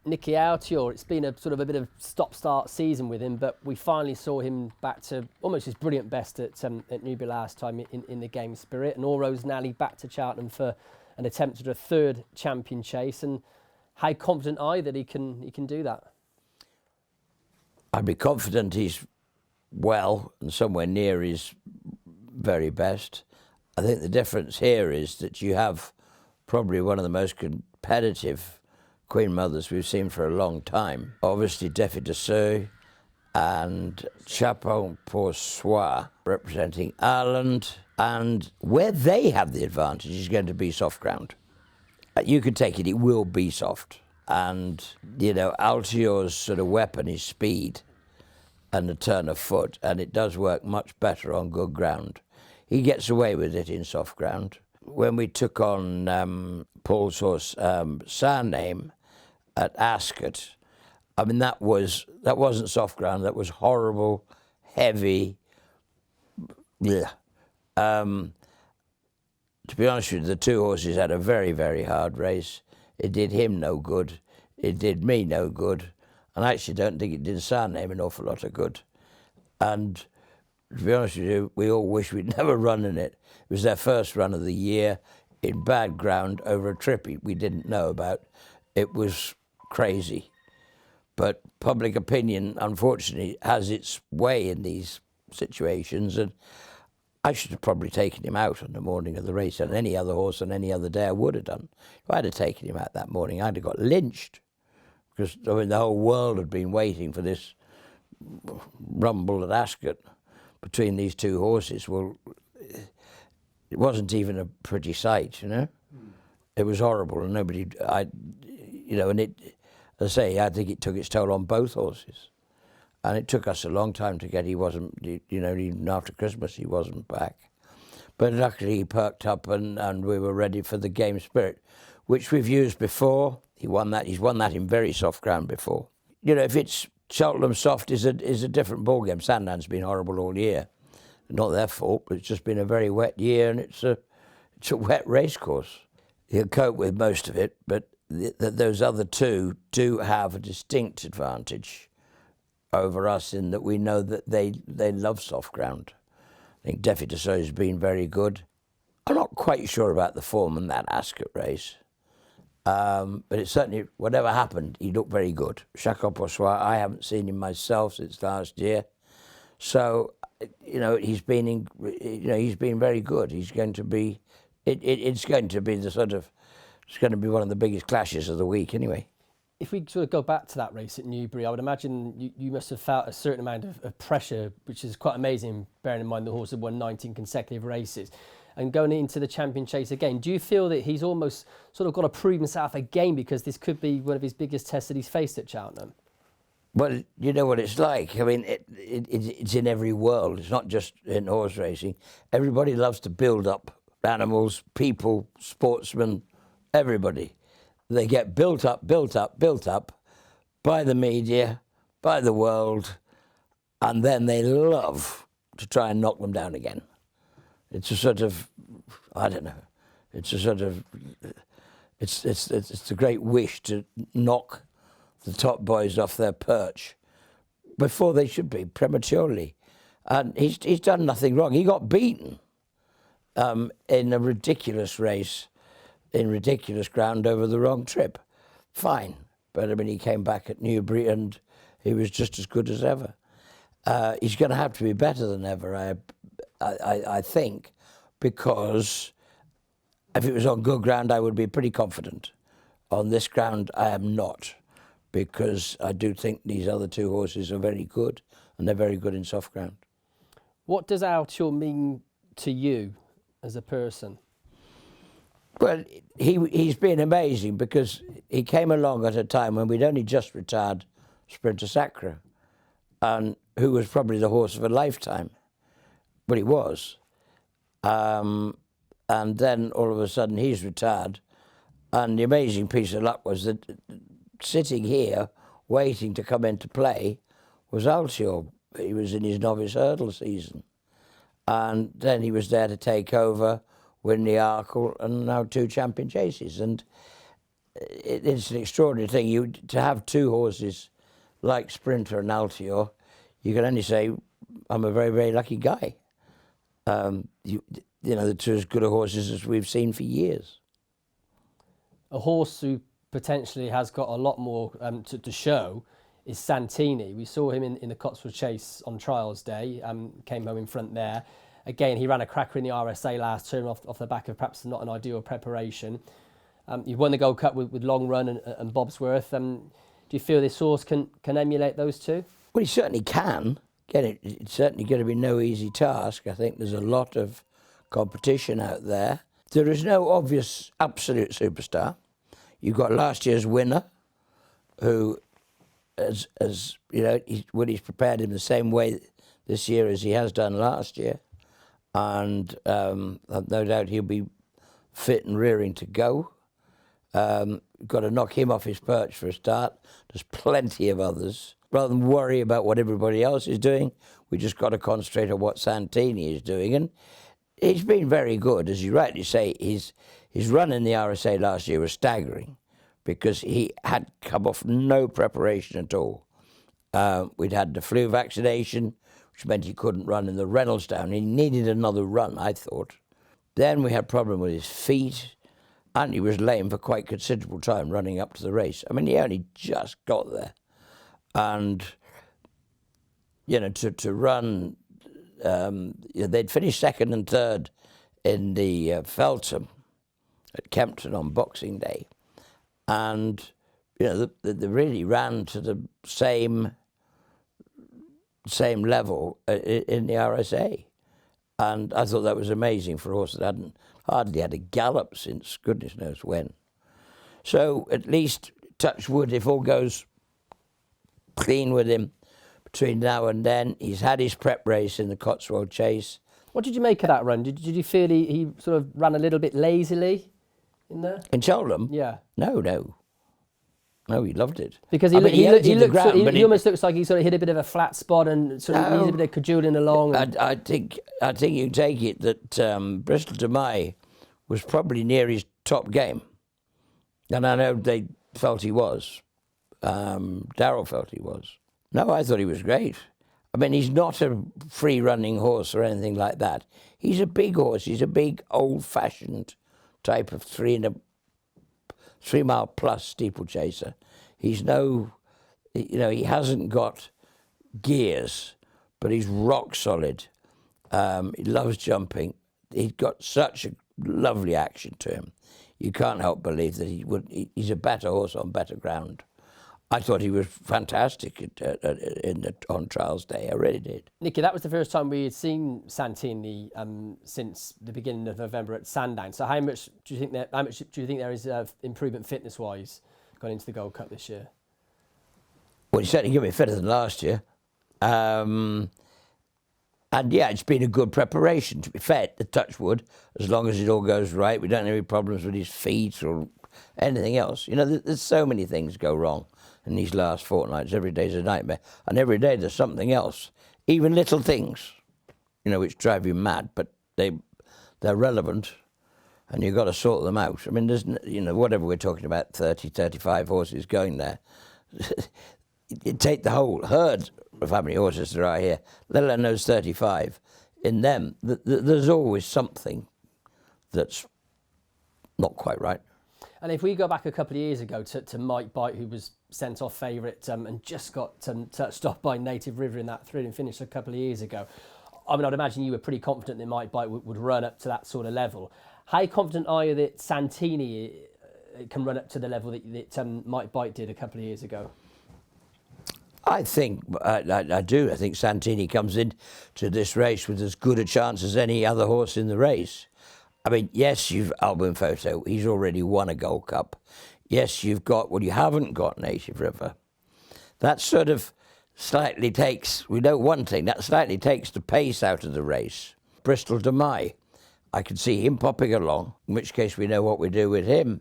Nicky Altior, it's been a sort of a bit of stop-start season with him, but we finally saw him back to almost his brilliant best at Newbury last time in the game spirit, and all roads now back to Cheltenham for an attempt at a third champion chase. And how confident are you that he can do that? I'd be confident he's well and somewhere near his very best. I think the difference here is that you have probably one of the most competitive Queen Mothers we've seen for a long time. Obviously, Defi de Seux and Chapon pour Soi representing Ireland. And where they have the advantage is going to be soft ground. You can take it, it will be soft. And, you know, Altior's sort of weapon is speed and the turn of foot, and it does work much better on good ground. He gets away with it in soft ground. When we took on Paul's horse, Surname, at Ascot, I mean, that wasn't soft ground, that was horrible, heavy. Yeah. To be honest with you, the two horses had a very, very hard race. It did him no good. It did me no good. And I actually don't think it did Surname an awful lot of good. And to be honest with you, we all wish we'd never run in it. It was their first run of the year in bad ground over a trip we didn't know about. It was crazy. But public opinion, unfortunately, has its way in these situations. And I should have probably taken him out on the morning of the race, and any other horse on any other day I would have done. If I'd have taken him out that morning, I'd have got lynched. Because, I mean, the whole world had been waiting for this rumble at Ascot between these two horses. Well, it wasn't even a pretty sight, you know? It was horrible, and nobody, and it, as I say, I think it took its toll on both horses. And it took us a long time to get, he wasn't, even after Christmas, he wasn't back. But luckily he perked up and we were ready for the game spirit, which we've used before. He's won that in very soft ground before. You know, if it's Cheltenham soft is a different ballgame. Sandown's been horrible all year. Not their fault, but it's just been a very wet year, and it's a wet race course. He'll cope with most of it, but those other two do have a distinct advantage over us in that we know that they love soft ground. I think Defi de Seux has been very good. I'm not quite sure about the form in that Ascot race. But it's certainly, whatever happened, he looked very good. Chacun pour soi, I haven't seen him myself since last year. So, he's been very good. He's going to be, it's going to be it's going to be one of the biggest clashes of the week anyway. If we sort of go back to that race at Newbury, I would imagine you must have felt a certain amount of pressure, which is quite amazing, bearing in mind the horse had won 19 consecutive races. And going into the champion chase again, do you feel that he's almost sort of got to prove himself again because this could be one of his biggest tests that he's faced at Cheltenham? Well, you know what it's like. I mean, it's in every world. It's not just in horse racing. Everybody loves to build up animals, people, sportsmen, everybody. They get built up by the media, by the world, and then they love to try and knock them down again. It's a sort of, I don't know, it's a great wish to knock the top boys off their perch before they should be, prematurely. And he's done nothing wrong. He got beaten in a ridiculous race, in ridiculous ground over the wrong trip. Fine. But I mean, he came back at Newbury and he was just as good as ever. He's going to have to be better than ever, I think, because if it was on good ground, I would be pretty confident. On this ground, I am not, because I do think these other two horses are very good, and they're very good in soft ground. What does Altior mean to you as a person? Well, he's been amazing, because he came along at a time when we'd only just retired Sprinter Sacre, and who was probably the horse of a lifetime. But he was. And then all of a sudden he's retired. And the amazing piece of luck was that sitting here, waiting to come into play, was Altior. He was in his novice hurdle season. And then he was there to take over, win the Arkle, and now 2 champion chases. And it's an extraordinary thing. To have two horses like Sprinter and Altior, you can only say, I'm a very, very lucky guy. The two as good a horses as we've seen for years. A horse who potentially has got a lot more to show is Santini. We saw him in the Cotswold Chase on trials day, came home in front there. Again, he ran a cracker in the RSA last term off the back of perhaps not an ideal preparation. You've won the Gold Cup with Long Run and Bobsworth. Do you feel this horse can emulate those two? Well, he certainly can. Again, it's certainly going to be no easy task. I think there's a lot of competition out there. There is no obvious absolute superstar. You've got last year's winner, who, as you know, he's prepared in the same way this year as he has done last year, and I've no doubt he'll be fit and rearing to go. Got to knock him off his perch for a start. There's plenty of others. Rather than worry about what everybody else is doing, we just got to concentrate on what Santini is doing. And he's been very good, as you rightly say. His run in the RSA last year was staggering because he had come off no preparation at all. We'd had the flu vaccination, which meant he couldn't run in the Reynoldsdown. He needed another run, I thought. Then we had a problem with his feet, and he was lame for quite considerable time running up to the race. I mean, he only just got there. And, to run, they'd finished second and third in the Feltham at Kempton on Boxing Day. And, they really ran to the same level in the RSA. And I thought that was amazing for a horse that hadn't hardly had a gallop since goodness knows when. So at least, touch wood, if all goes clean with him between now and then. He's had his prep race in the Cotswold Chase. What did you make of that run? Did you feel he sort of ran a little bit lazily in there? In Cheltenham? Yeah. No, he loved it. Because he almost looks like he sort of hit a bit of a flat spot and sort of needs a bit of cajoling along. I think you take it that Bristol de Mai was probably near his top game. And I know they felt he was. Darrell felt he was. No, I thought he was great. I mean, he's not a free-running horse or anything like that. He's a big horse. He's a big, old-fashioned type of 3-mile plus steeplechaser. He's he hasn't got gears, but he's rock solid. He loves jumping. He's got such a lovely action to him. You can't help believe that he's a better horse on better ground. I thought he was fantastic on trials day. I really did. Nicky, that was the first time we had seen Santini since the beginning of November at Sandown. So how much do you think there is improvement fitness-wise going into the Gold Cup this year? Well, he's certainly going to be fitter than last year. And yeah, it's been a good preparation, to be fair, to touch wood, as long as it all goes right. We don't have any problems with his feet or anything else. There's so many things go wrong in these last fortnights. Every day's a nightmare. And every day there's something else. Even little things, which drive you mad, but they're relevant and you've got to sort them out. I mean, there's, whatever we're talking about, 30, 35 horses going there. You take the whole herd of how many horses there are here, let alone those 35. In them, there's always something that's not quite right. And if we go back a couple of years ago to Mike Bite, who was sent off favourite and just got touched off by Native River in that thrilling finish a couple of years ago, I mean, I'd imagine you were pretty confident that Mike Bite would run up to that sort of level. How confident are you that Santini can run up to the level that Mike Bite did a couple of years ago? I think I do. I think Santini comes into this race with as good a chance as any other horse in the race. I mean, yes, you've Album Photo. He's already won a Gold Cup. Yes, you haven't got Native River. That sort of slightly takes, we know one thing, that slightly takes the pace out of the race. Bristol de Mai, I could see him popping along, in which case we know what we do with him.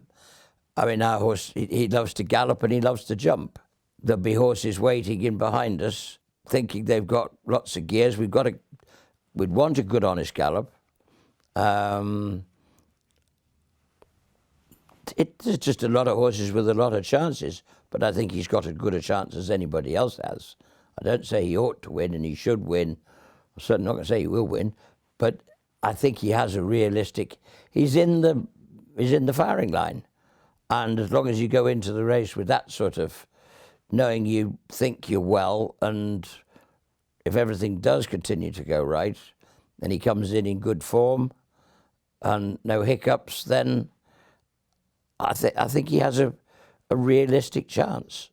I mean, our horse, he loves to gallop and he loves to jump. There'll be horses waiting in behind us, thinking they've got lots of gears. We'd want a good, honest gallop. There's just a lot of horses with a lot of chances, but I think he's got as good a chance as anybody else has. I don't say he ought to win and he should win. I'm certainly not going to say he will win, but I think he has a realistic. He's in the firing line, and as long as you go into the race with that sort of knowing you think you're well, and if everything does continue to go right, and he comes in good form and no hiccups, then I think he has a realistic chance.